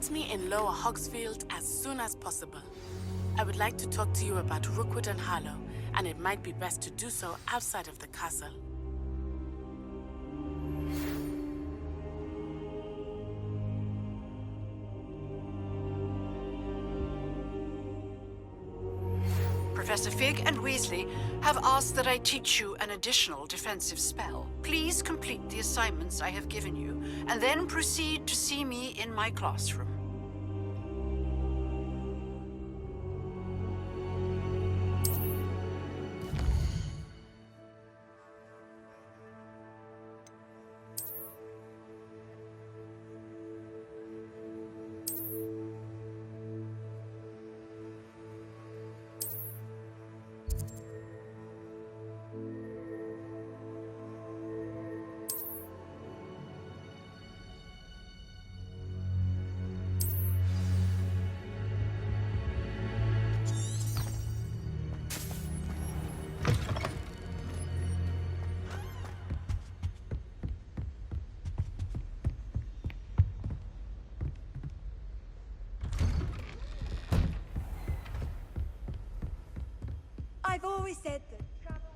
Meet me in Lower Hogsfield as soon as possible. I would like to talk to you about Rookwood and Harlow, and it might be best to do so outside of the castle. Professor Fig and Weasley have asked that I teach you an additional defensive spell. Please complete the assignments I have given you, and then proceed to see me in my classroom. I've always said that travel...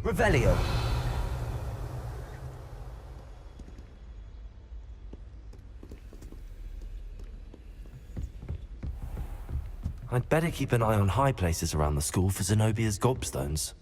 Revelio. I'd better keep an eye on high places around the school for Zenobia's gobstones.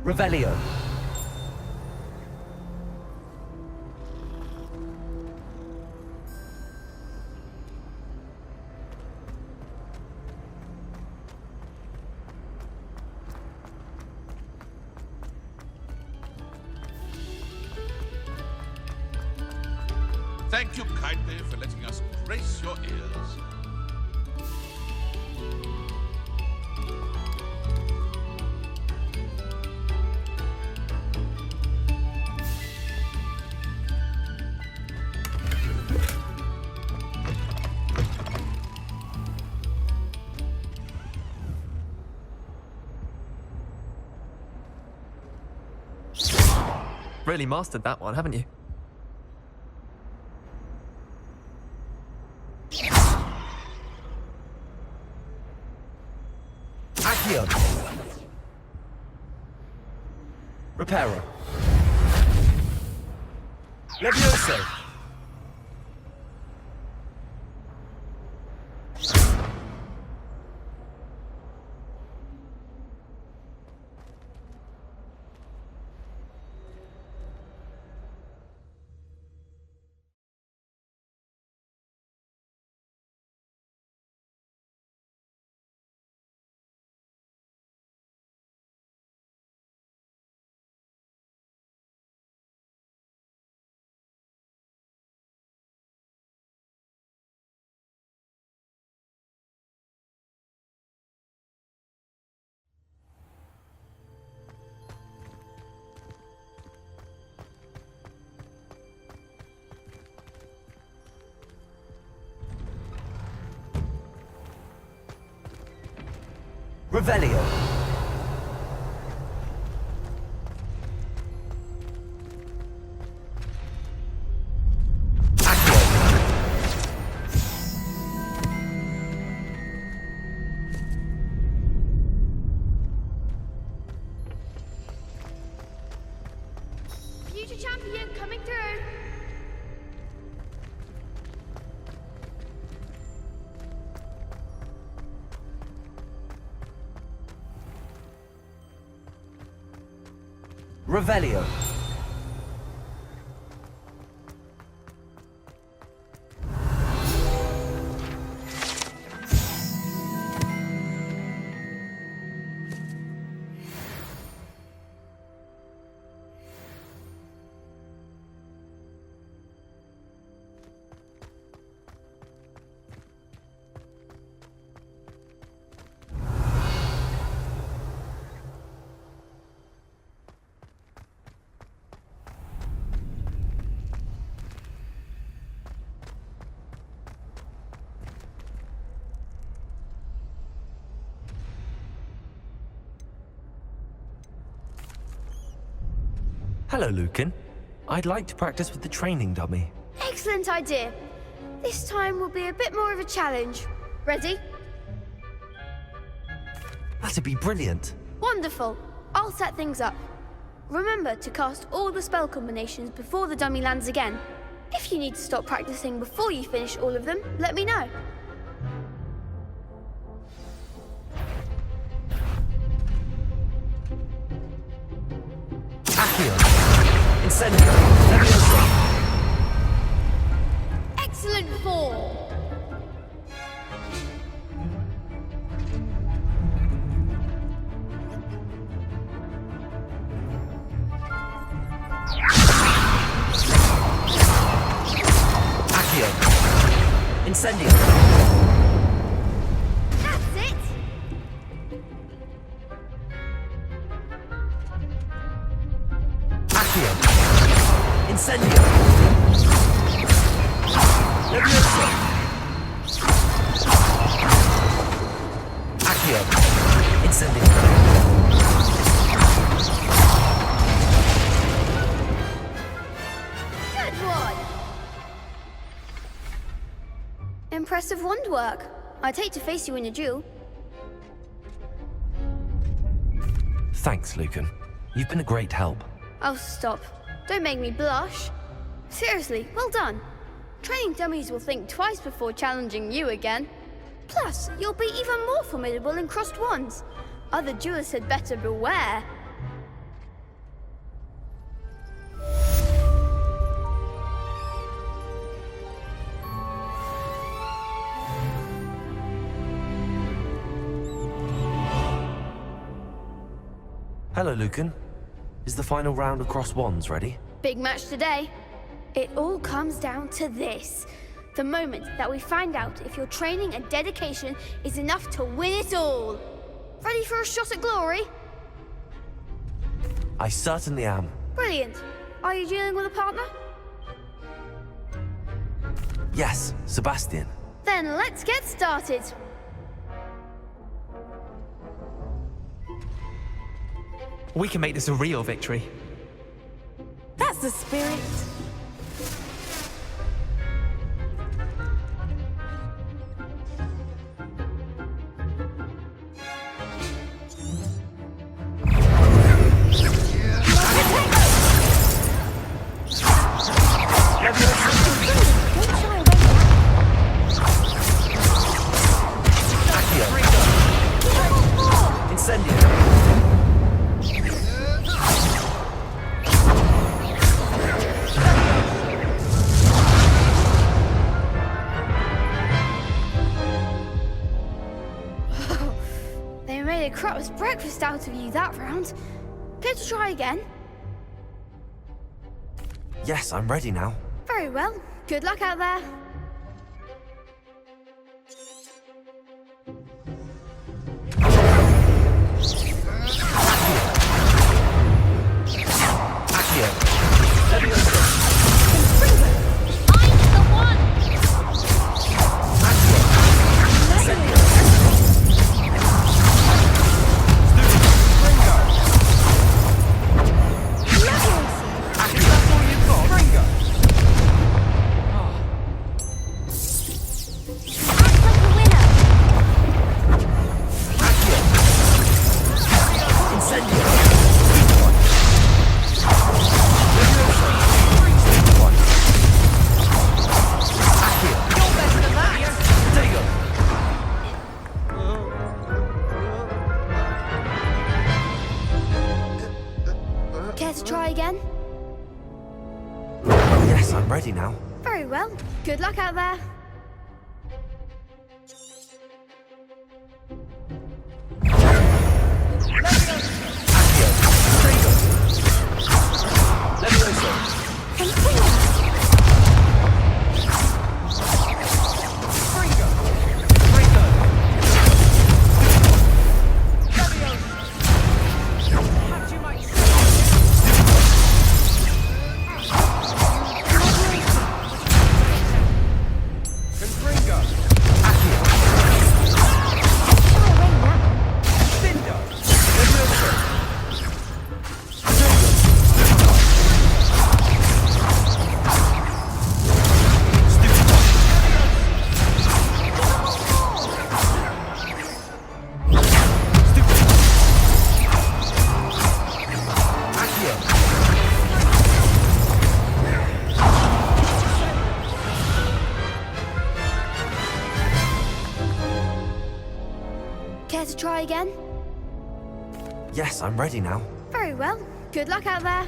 Revelio. Thank you kindly for letting us grace your ears. Really mastered that one, haven't you? Accio. Reparo. Levioso. Revelio. Accio. Future champion coming through. Revelio. Hello, Lucan. I'd like to practice with the training dummy. Excellent idea. This time will be a bit more of a challenge. Ready? That'd be brilliant. Wonderful. I'll set things up. Remember to cast all the spell combinations before the dummy lands again. If you need to stop practicing before you finish all of them, let me know. Accio. Incendio. Levioso. Excellent form. Accio. Incendio. That's it. Accio. Incendio. Levioso. Accio. Incendio. Good one. Impressive wand work. I'd hate to face you in a duel. Thanks, Lucan. You've been a great help. Oh, stop. Don't make me blush. Seriously, well done. Training dummies will think twice before challenging you again. Plus, you'll be even more formidable in crossed wands. Other duelists had better beware. Hello, Lucan. Is the final round of cross wands ready? Big match today. It all comes down to this. The moment that we find out if your training and dedication is enough to win it all. Ready for a shot at glory? I certainly am. Brilliant. Are you dealing with a partner? Yes, Sebastian. Then let's get started. We can make this a real victory. That's the spirit. made a crap's breakfast out of you that round. Care to try again? Yes, I'm ready now. Very well. Good luck out there. I'm ready now. Very well. Good luck out there. Care to try again? Yes, I'm ready now. Very well. Good luck out there.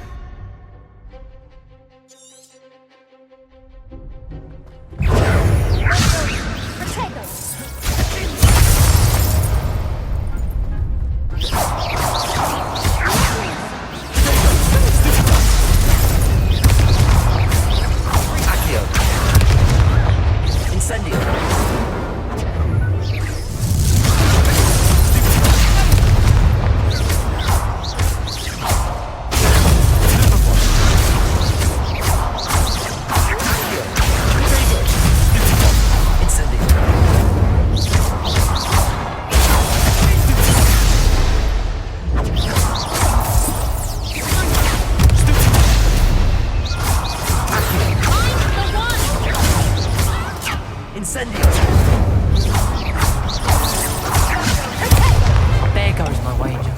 There goes my wager.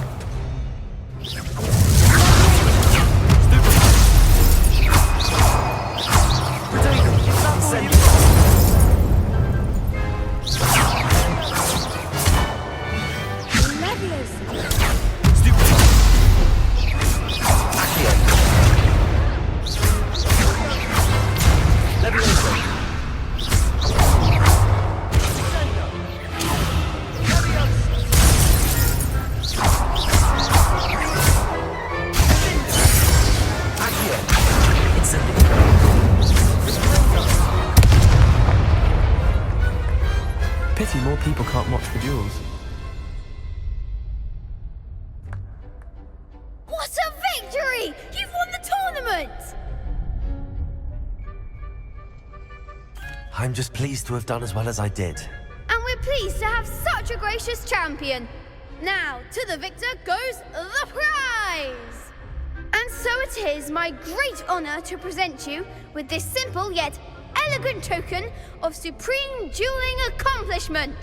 Pity more people can't watch the duels. What a victory! You've won the tournament! I'm just pleased to have done as well as I did. And we're pleased to have such a gracious champion. Now, to the victor goes the prize! And so it is my great honor to present you with this simple yet elegant token of supreme dueling accomplishment.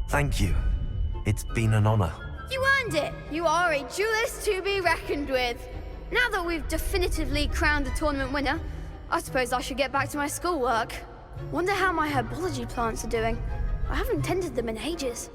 Thank you. It's been an honor. You earned it. You are a duelist to be reckoned with. Now that we've definitively crowned the tournament winner, I suppose I should get back to my schoolwork. Wonder how my herbology plants are doing. I haven't tended them in ages.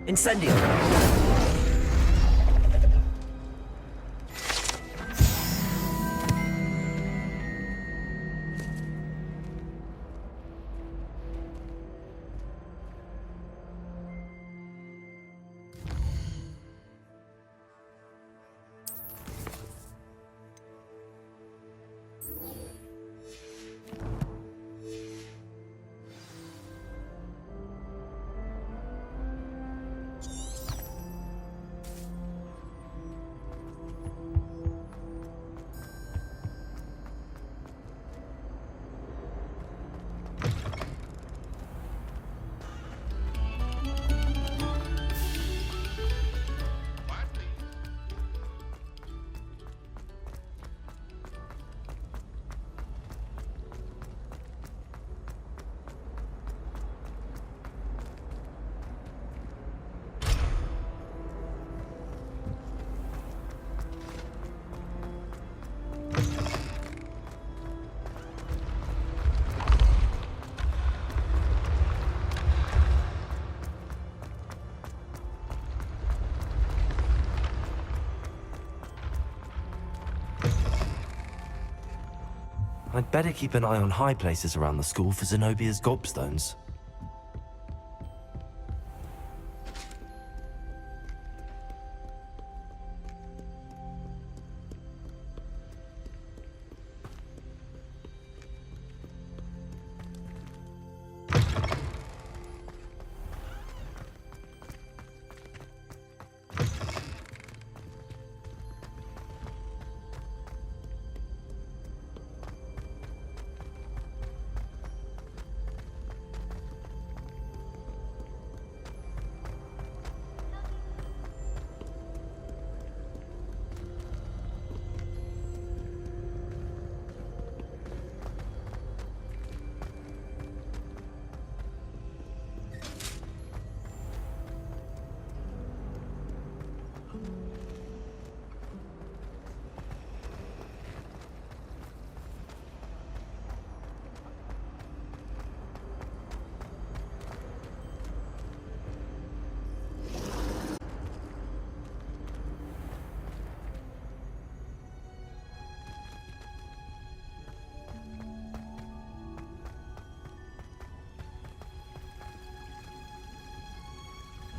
Incendio! I'd better keep an eye on high places around the school for Zenobia's gobstones.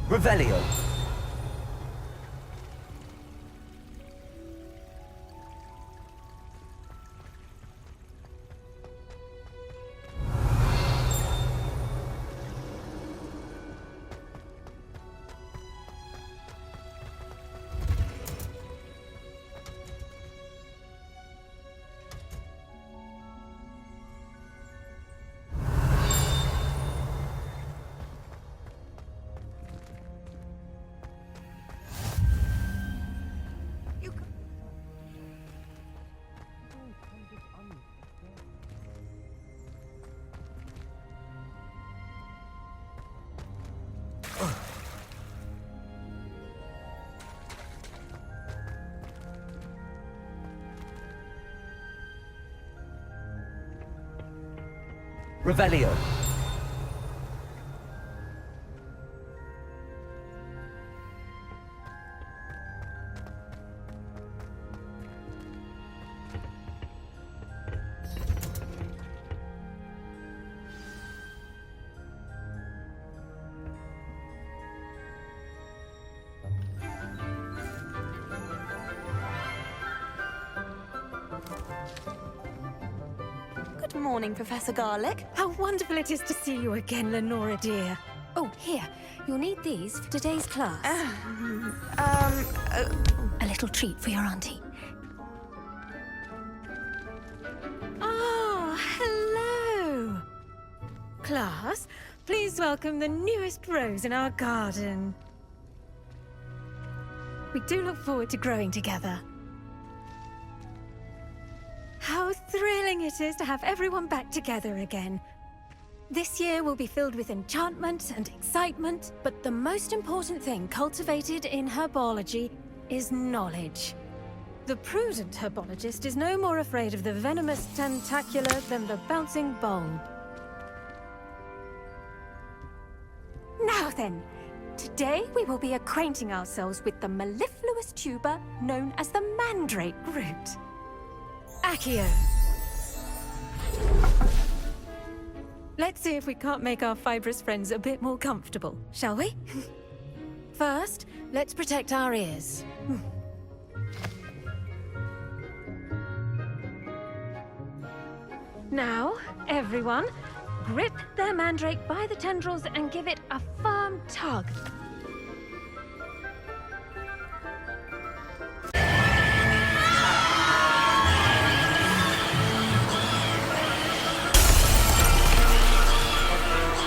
Revelio! Revelio! Good morning, Professor Garlick. How wonderful it is to see you again, Lenora dear. Oh, here. You'll need these for today's class. A little treat for your auntie. Oh, hello. Class, please welcome the newest rose in our garden. We do look forward to growing together. How thrilling it is to have everyone back together again. This year will be filled with enchantment and excitement, but the most important thing cultivated in herbology is knowledge. The prudent herbologist is no more afraid of the venomous tentacula than the bouncing bulb. Now then, to Today we will be acquainting ourselves with the mellifluous tuber known as the mandrake root. Accio. Let's see if we can't make our fibrous friends a bit more comfortable, shall we? First, let's protect our ears. Now, everyone, grip their mandrake by the tendrils and give it a firm tug.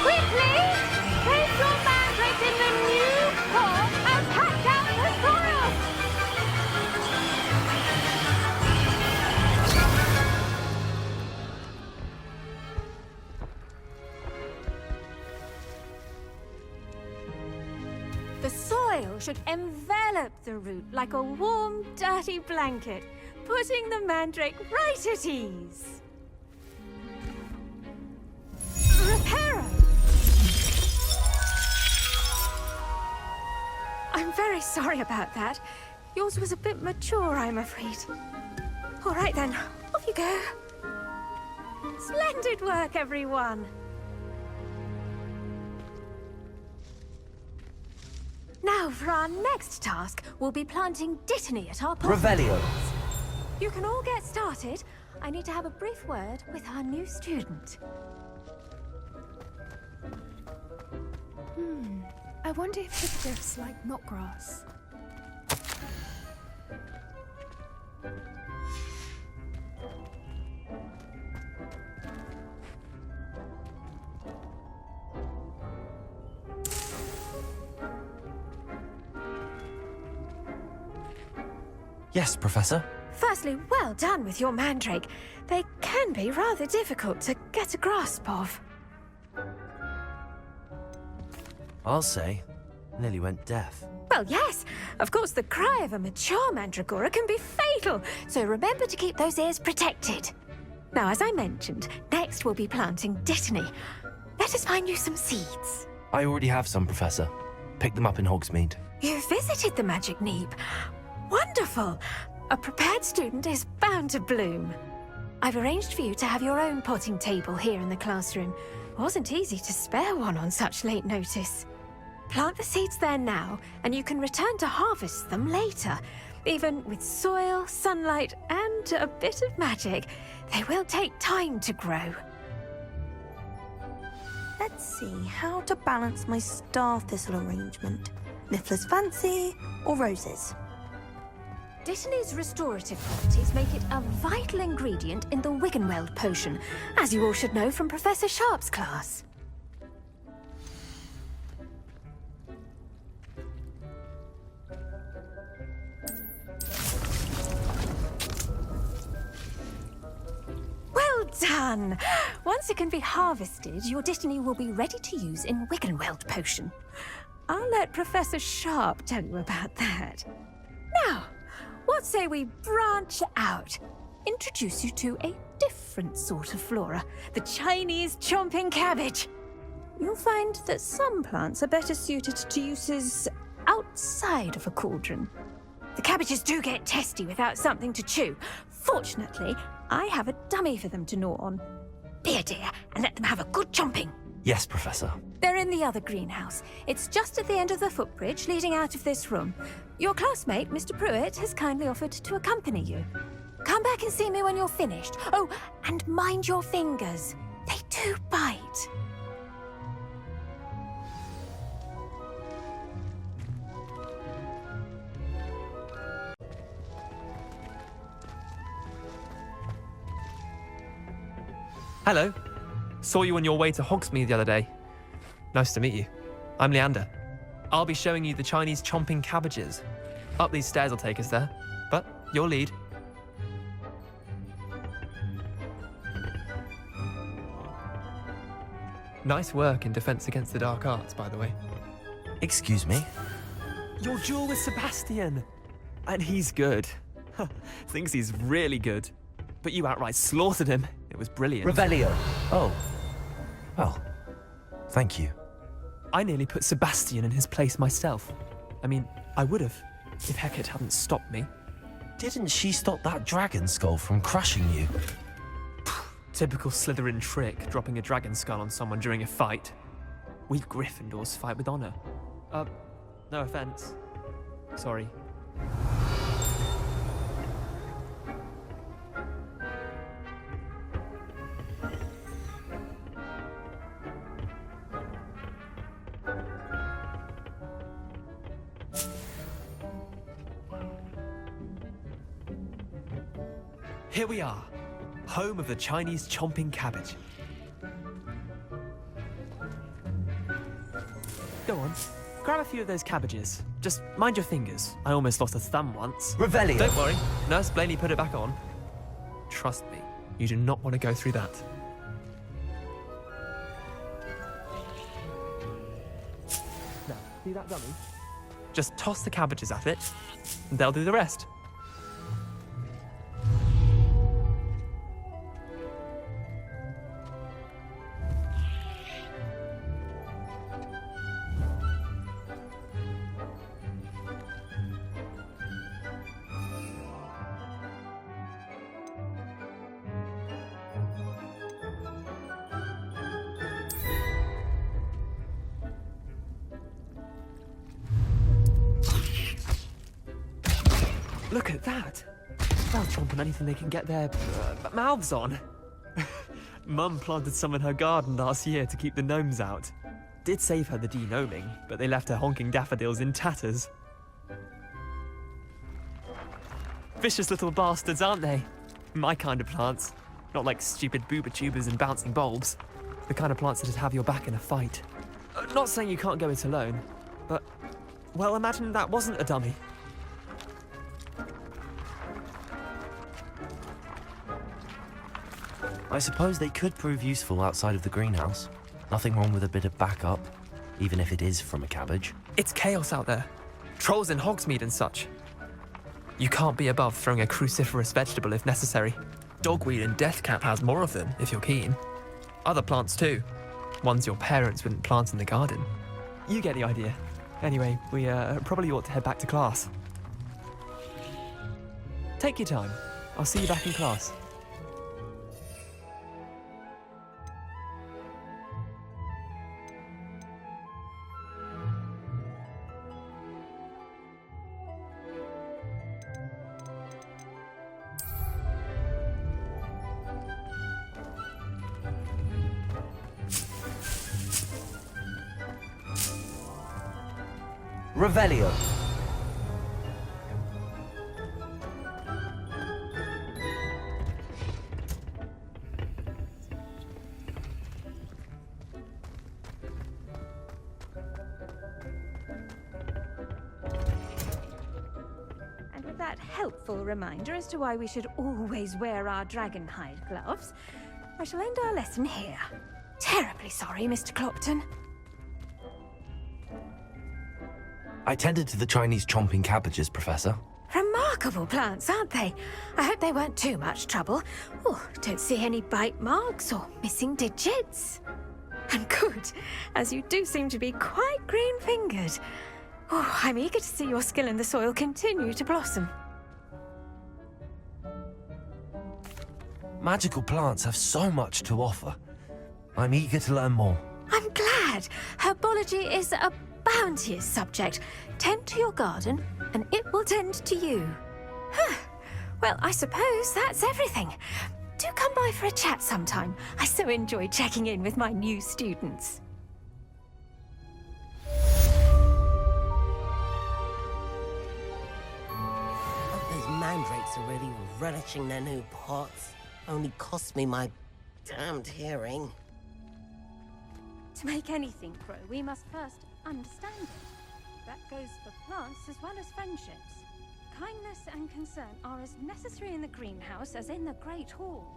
Quickly, place your mandrake in the new pot and pack out the soil! The soil should envelop the root like a warm, dirty blanket, putting the mandrake right at ease. Reparo! I'm very sorry about that. Yours was a bit mature, I'm afraid. All right then, off you go. Splendid work, everyone! Now, for our next task, we'll be planting Dittany at our pot. Revelio. You can all get started. I need to have a brief word with our new student. I wonder if hippogriffs like knotgrass. Yes, Professor. Firstly, well done with your mandrake. They can be rather difficult to get a grasp of. I'll say, nearly went deaf. Well, yes. Of course, the cry of a mature mandragora can be fatal, so remember to keep those ears protected. Now, as I mentioned, next we'll be planting Dittany. Let us find you some seeds. I already have some, Professor. Picked them up in Hogsmeade. You visited the Magic Neep. Wonderful! A prepared student is bound to bloom. I've arranged for you to have your own potting table here in the classroom. Wasn't easy to spare one on such late notice. Plant the seeds there now, and you can return to harvest them later. Even with soil, sunlight, and a bit of magic, they will take time to grow. Let's see how to balance my star thistle arrangement. Niffler's fancy or roses? Dittany's restorative properties make it a vital ingredient in the Wiggenweld potion, as you all should know from Professor Sharp's class. Well done! Once it can be harvested, your Dittany will be ready to use in Wiggenweld potion. I'll let Professor Sharp tell you about that. Now, what say we branch out? Introduce you to a different sort of flora, the Chinese chomping cabbage. You'll find that some plants are better suited to uses outside of a cauldron. The cabbages do get testy without something to chew. Fortunately, I have a dummy for them to gnaw on. Be a dear and let them have a good chomping. Yes, Professor. They're in the other greenhouse. It's just at the end of the footbridge leading out of this room. Your classmate, Mr. Pruitt, has kindly offered to accompany you. Come back and see me when you're finished. Oh, and mind your fingers. They do bite. Hello. Saw you on your way to Hogsmeade the other day. Nice to meet you. I'm Leander. I'll be showing you the Chinese chomping cabbages. Up these stairs will take us there, but your lead. Nice work in Defense Against the Dark Arts, by the way. Excuse me? Your duel with Sebastian! And he's good. Thinks he's really good. But you outright slaughtered him. It was brilliant. Revelio. Oh. Well, thank you. I nearly put Sebastian in his place myself. I mean, I would have, if Hecate hadn't stopped me. Didn't she stop that dragon skull from crushing you? Typical Slytherin trick, dropping a dragon skull on someone during a fight. We Gryffindors fight with honor. No offense. Sorry. Here we are, home of the Chinese chomping cabbage. Go on, grab a few of those cabbages. Just mind your fingers. I almost lost a thumb once. Revelio! Don't worry, Nurse Blaney put it back on. Trust me, you do not want to go through that. Now, see that dummy? Just toss the cabbages at it, and they'll do the rest. Look at that! They'll chomp on anything they can get their mouths on. Mum planted some in her garden last year to keep the gnomes out. Did save her the de-gnoming, but they left her honking daffodils in tatters. Vicious little bastards, aren't they? My kind of plants. Not like stupid booba tubers and bouncing bulbs. The kind of plants that'd have your back in a fight. Not saying you can't go it alone, but, well, imagine that wasn't a dummy. I suppose they could prove useful outside of the greenhouse. Nothing wrong with a bit of backup, even if it is from a cabbage. It's chaos out there. Trolls in Hogsmeade and such. You can't be above throwing a cruciferous vegetable if necessary. Dogweed and deathcap has more of them, if you're keen. Other plants too. Ones your parents wouldn't plant in the garden. You get the idea. Anyway, we probably ought to head back to class. Take your time. I'll see you back in class. Revelio! And with that helpful reminder as to why we should always wear our dragon hide gloves, I shall end our lesson here. Terribly sorry, Mr. Clopton. I tended to the Chinese chomping cabbages, Professor. Remarkable plants, aren't they? I hope they weren't too much trouble. Oh, don't see any bite marks or missing digits. And good, as you do seem to be quite green-fingered. Oh, I'm eager to see your skill in the soil continue to blossom. Magical plants have so much to offer. I'm eager to learn more. I'm glad. Herbology is a bounteous subject. Tend to your garden, and it will tend to you. Huh. Well, I suppose that's everything. Do come by for a chat sometime. I so enjoy checking in with my new students. Those mandrakes are really relishing their new pots. Only cost me my damned hearing. To make anything grow, we must first understand it. That goes for plants as well as friendships. Kindness and concern are as necessary in the greenhouse as in the Great Hall.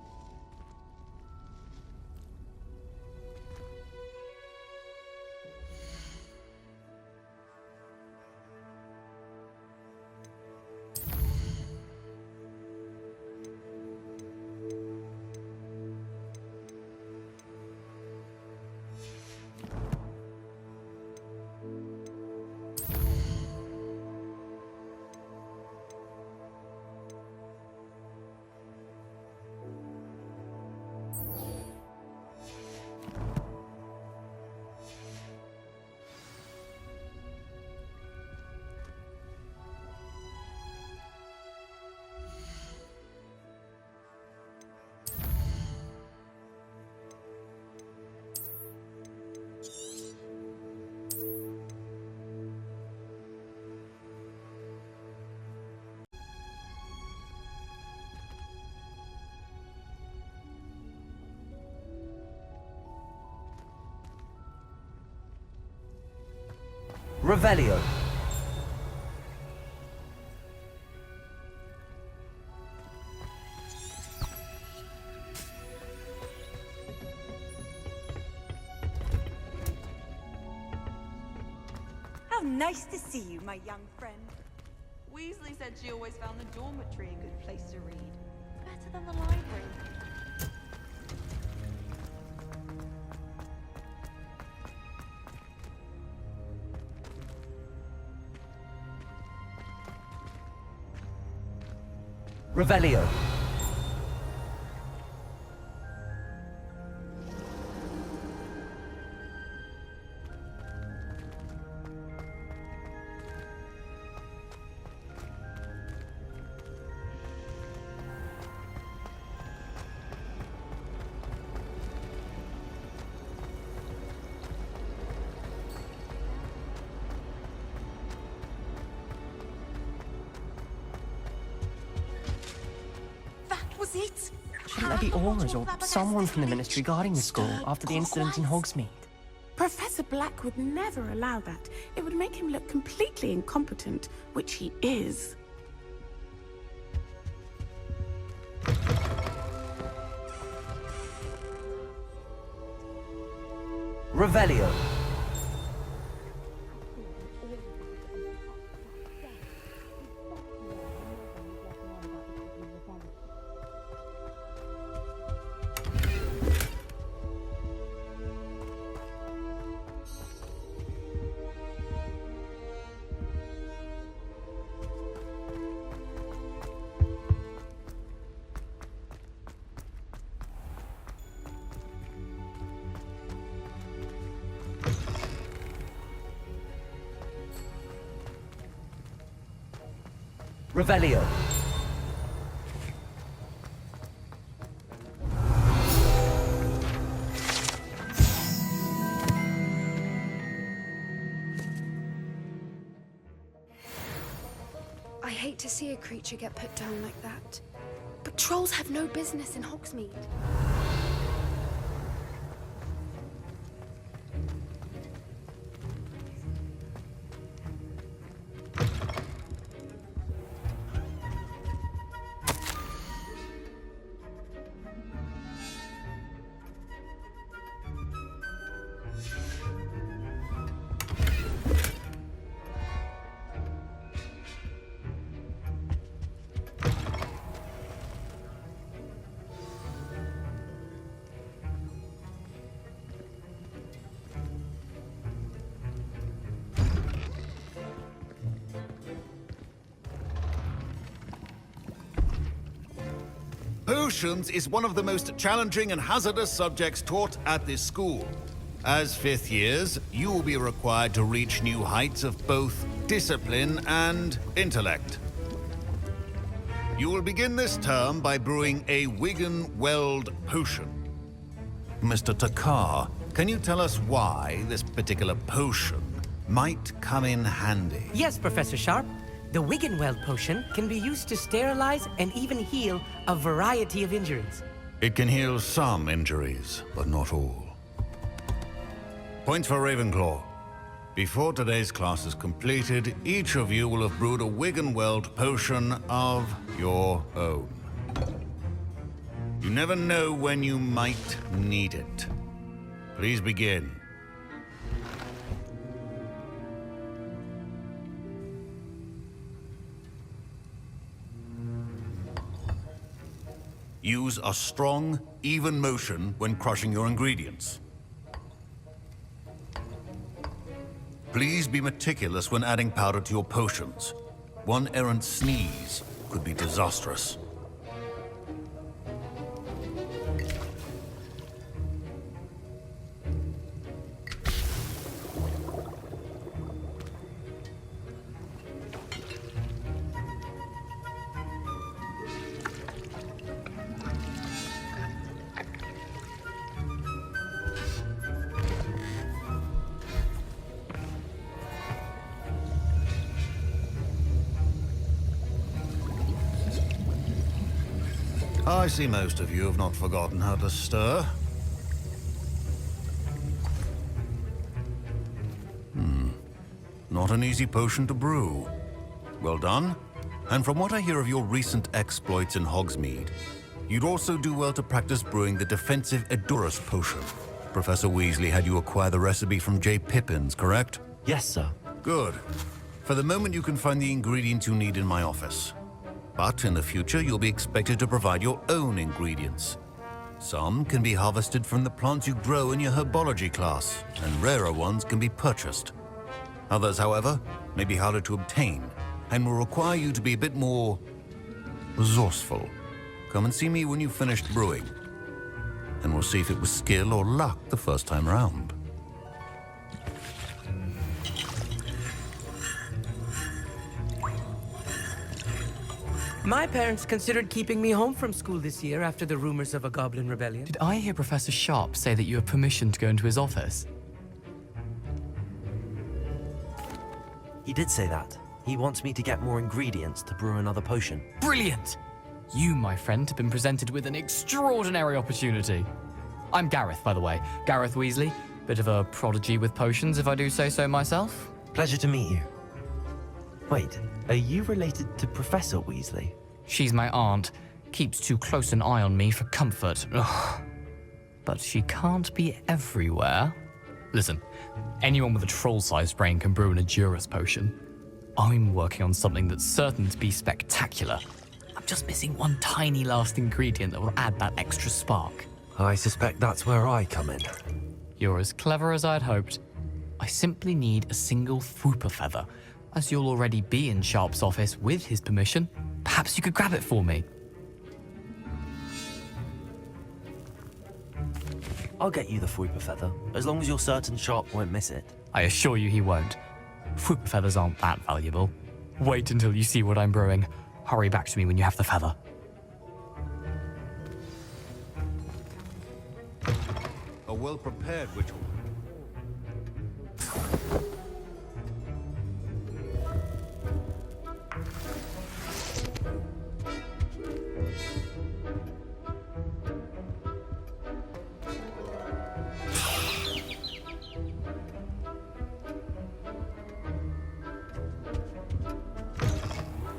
Revelio. How nice to see you, my young friend. Weasley said she always found the dormitory a good place to read. Better than the library. Revelio. Was it? Shouldn't there be Aurors or someone from the Ministry guarding the school after the incident in Hogsmeade? Professor Black would never allow that. It would make him look completely incompetent, which he is. Revelio. Revelio. I hate to see a creature get put down like that. But trolls have no business in Hogsmeade. Potions is one of the most challenging and hazardous subjects taught at this school. As fifth years, you will be required to reach new heights of both discipline and intellect. You will begin this term by brewing a Wiggenweld potion. Mr. Takar, can you tell us why this particular potion might come in handy? Yes, Professor Sharp. The Wiggenweld potion can be used to sterilize and even heal a variety of injuries. It can heal some injuries, but not all. Points for Ravenclaw. Before today's class is completed, each of you will have brewed a Wiggenweld potion of your own. You never know when you might need it. Please begin. Use a strong, even motion when crushing your ingredients. Please be meticulous when adding powder to your potions. One errant sneeze could be disastrous. I see most of you have not forgotten how to stir. Not an easy potion to brew. Well done. And from what I hear of your recent exploits in Hogsmeade, you'd also do well to practice brewing the defensive Edurus potion. Professor Weasley had you acquire the recipe from J. Pippins, correct? Yes, sir. Good. For the moment, you can find the ingredients you need in my office. But in the future, you'll be expected to provide your own ingredients. Some can be harvested from the plants you grow in your herbology class, and rarer ones can be purchased. Others, however, may be harder to obtain, and will require you to be a bit more resourceful. Come and see me when you've finished brewing, and we'll see if it was skill or luck the first time round. My parents considered keeping me home from school this year after the rumors of a goblin rebellion. Did I hear Professor Sharp say that you have permission to go into his office? He did say that. He wants me to get more ingredients to brew another potion. Brilliant! You, my friend, have been presented with an extraordinary opportunity. I'm Gareth, by the way. Gareth Weasley. Bit of a prodigy with potions, if I do say so myself. Pleasure to meet you. Wait, are you related to Professor Weasley? She's my aunt. Keeps too close an eye on me for comfort. Ugh. But she can't be everywhere. Listen, anyone with a troll-sized brain can brew an Edurus potion. I'm working on something that's certain to be spectacular. I'm just missing one tiny last ingredient that will add that extra spark. I suspect that's where I come in. You're as clever as I'd hoped. I simply need a single Fwooper feather. As you'll already be in Sharp's office with his permission, perhaps you could grab it for me. I'll get you the Fwooper feather, as long as you're certain Sharp won't miss it. I assure you he won't. Fwooper feathers aren't that valuable. Wait until you see what I'm brewing. Hurry back to me when you have the feather. A well-prepared ritual.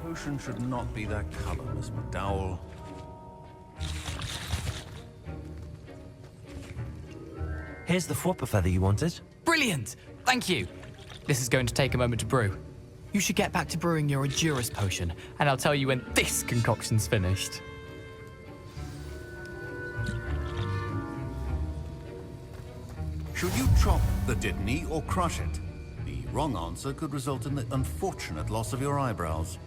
Potion should not be that color, Miss McDowell. Here's the Fwooper feather you wanted. Brilliant! Thank you! This is going to take a moment to brew. You should get back to brewing your Edurus potion, and I'll tell you when this concoction's finished. Should you chop the Dittany or crush it? The wrong answer could result in the unfortunate loss of your eyebrows.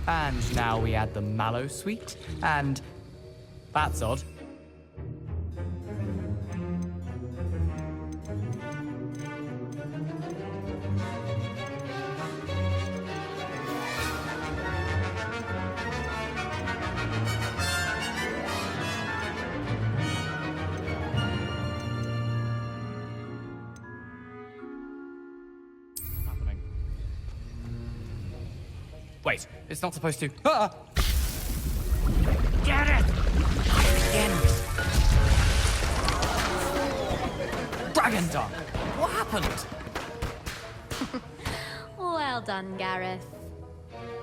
And now we add the mallow sweet, and that's odd. Wait, it's not supposed to. Ah! Get it! Again. Dragon Dog! What happened? Well done, Gareth.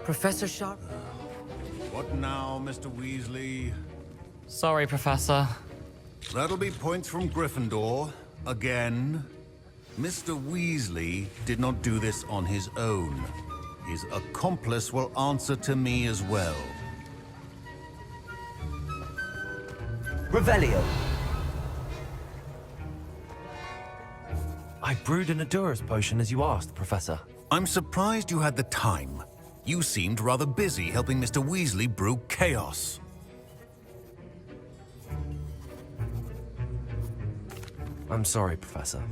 Professor Sharp? What now, Mr. Weasley? Sorry, Professor. That'll be points from Gryffindor. Again. Mr. Weasley did not do this on his own. His accomplice will answer to me as well. Revelio. I brewed an Adurus potion as you asked, Professor. I'm surprised you had the time. You seemed rather busy helping Mr. Weasley brew chaos. I'm sorry, Professor.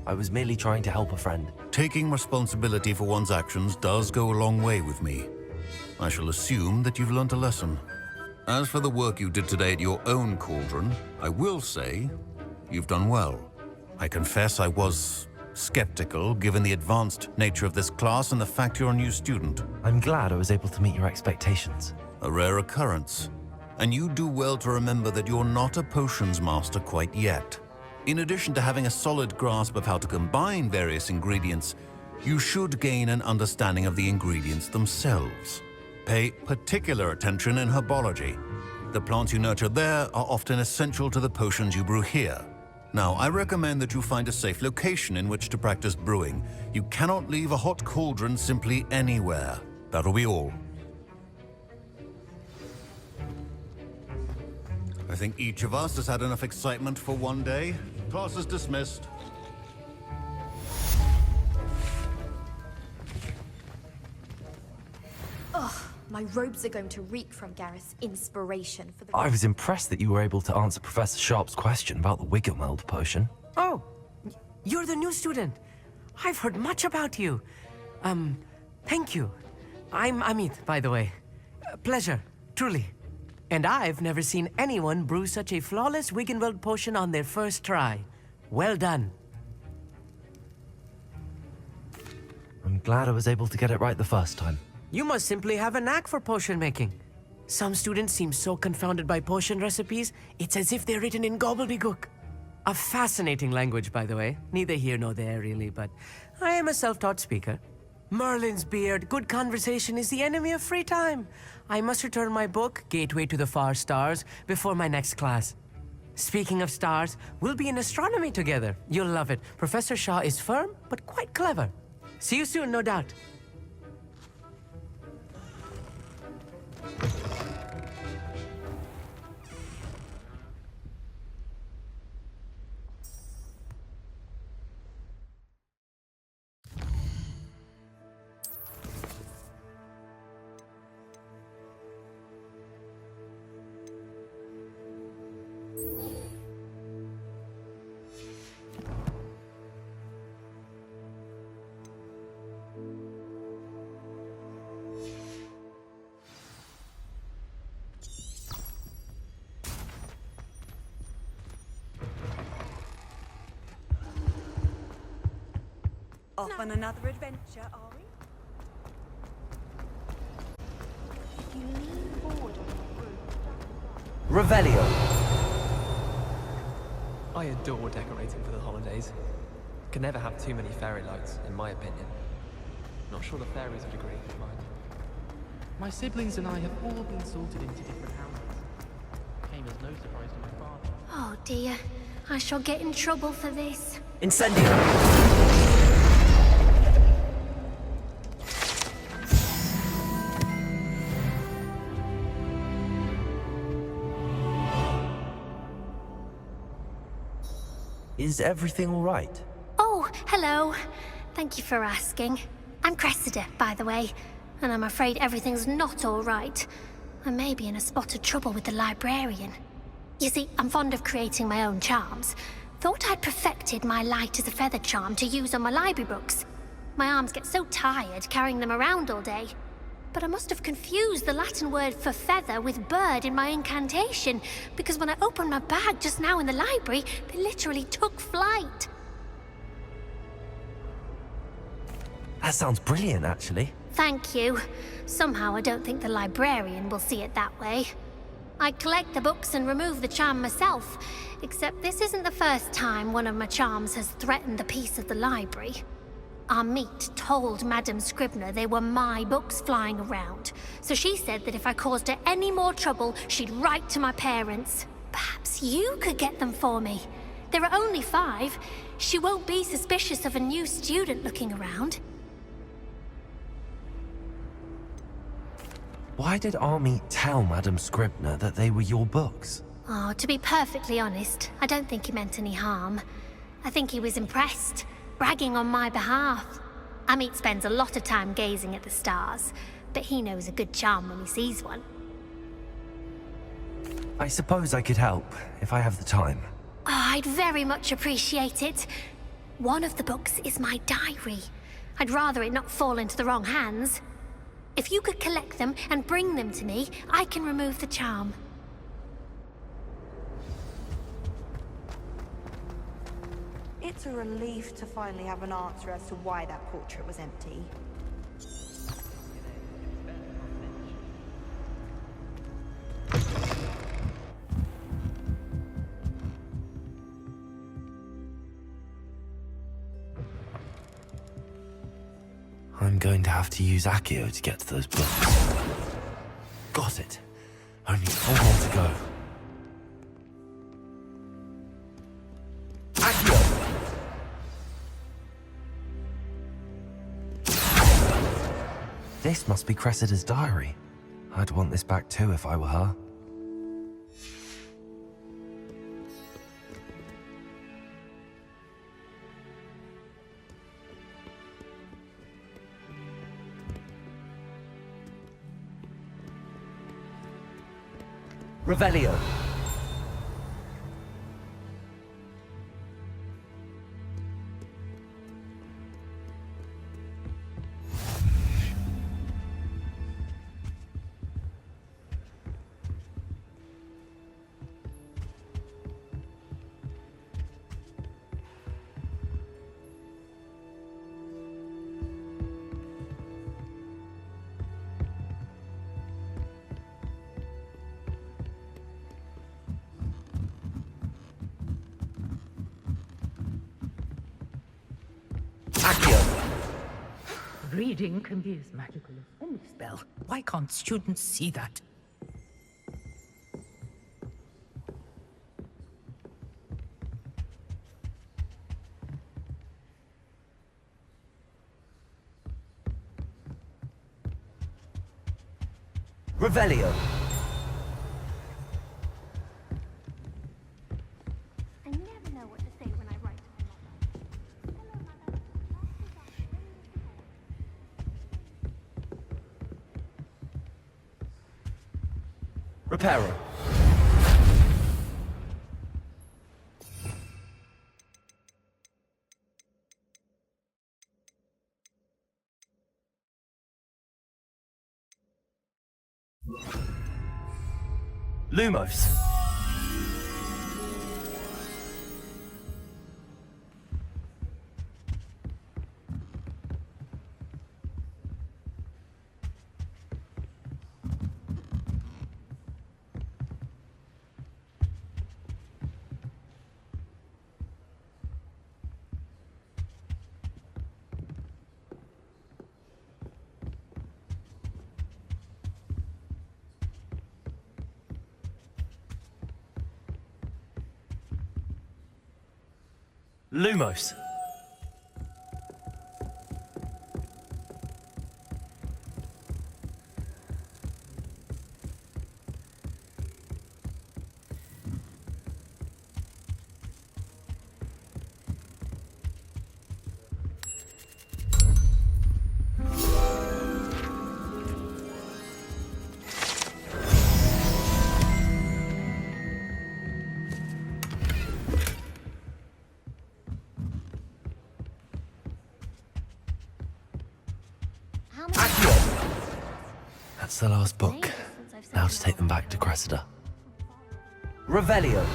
I was merely trying to help a friend. Taking responsibility for one's actions does go a long way with me. I shall assume that you've learnt a lesson. As for the work you did today at your own cauldron, I will say you've done well. I confess I was skeptical, given the advanced nature of this class and the fact you're a new student. I'm glad I was able to meet your expectations. A rare occurrence. And you do well to remember that you're not a potions master quite yet. In addition to having a solid grasp of how to combine various ingredients, you should gain an understanding of the ingredients themselves. Pay particular attention in herbology. The plants you nurture there are often essential to the potions you brew here. Now, I recommend that you find a safe location in which to practice brewing. You cannot leave a hot cauldron simply anywhere. That'll be all. I think each of us has had enough excitement for one day. Class is dismissed. Ugh, my robes are going to reek from Gareth's inspiration for the... I was impressed that you were able to answer Professor Sharp's question about the Wiggenweld potion. Oh, you're the new student. I've heard much about you. Thank you. I'm Amit, by the way. Pleasure, truly. And I've never seen anyone brew such a flawless Wiggenweld potion on their first try. Well done. I'm glad I was able to get it right the first time. You must simply have a knack for potion making. Some students seem so confounded by potion recipes, it's as if they're written in gobbledygook. A fascinating language, by the way. Neither here nor there, really, but I am a self-taught speaker. Merlin's beard, good conversation is the enemy of free time. I must return my book, Gateway to the Far Stars, before my next class. Speaking of stars, we'll be in astronomy together. You'll love it. Professor Shaw is firm, but quite clever. See you soon, no doubt. Off on another adventure, are we? If you lean forward on your group... Revelio. I adore decorating for the holidays. Can never have too many fairy lights, in my opinion. Not sure the fairies would agree, mind. My siblings and I have all been sorted into different houses. Came as no surprise to my father. Oh dear, I shall get in trouble for this. Incendio. Is everything all right? Oh, hello. Thank you for asking. I'm Cressida, by the way. And I'm afraid everything's not all right. I may be in a spot of trouble with the librarian. You see, I'm fond of creating my own charms. Thought I'd perfected my light as a feather charm to use on my library books. My arms get so tired carrying them around all day. But I must have confused the Latin word for feather with bird in my incantation, because when I opened my bag just now in the library, they literally took flight. That sounds brilliant, actually. Thank you. Somehow I don't think the librarian will see it that way. I collect the books and remove the charm myself, except this isn't the first time one of my charms has threatened the peace of the library. Our meet told Madame Scribner they were my books flying around, so she said that if I caused her any more trouble, she'd write to my parents. Perhaps you could get them for me. There are only 5. She won't be suspicious of a new student looking around. Why did Army tell Madame Scribner that they were your books? Oh, to be perfectly honest, I don't think he meant any harm. I think he was impressed, bragging on my behalf. Amit spends a lot of time gazing at the stars, but he knows a good charm when he sees one. I suppose I could help, if I have the time. Oh, I'd very much appreciate it. One of the books is my diary. I'd rather it not fall into the wrong hands. If you could collect them and bring them to me, I can remove the charm. It's a relief to finally have an answer as to why that portrait was empty. I'm going to have to use Accio to get to those books. Got it. Only 4 more to go. Accio! This must be Cressida's diary. I'd want this back too if I were her. Revelio. Reading can be as magical as any spell. Why can't students see that? Revelio. I never know what to say when I write to my mother. Reparo. Lumos. Lumos. That's the last book. Now to take them back to Cressida. Revelio.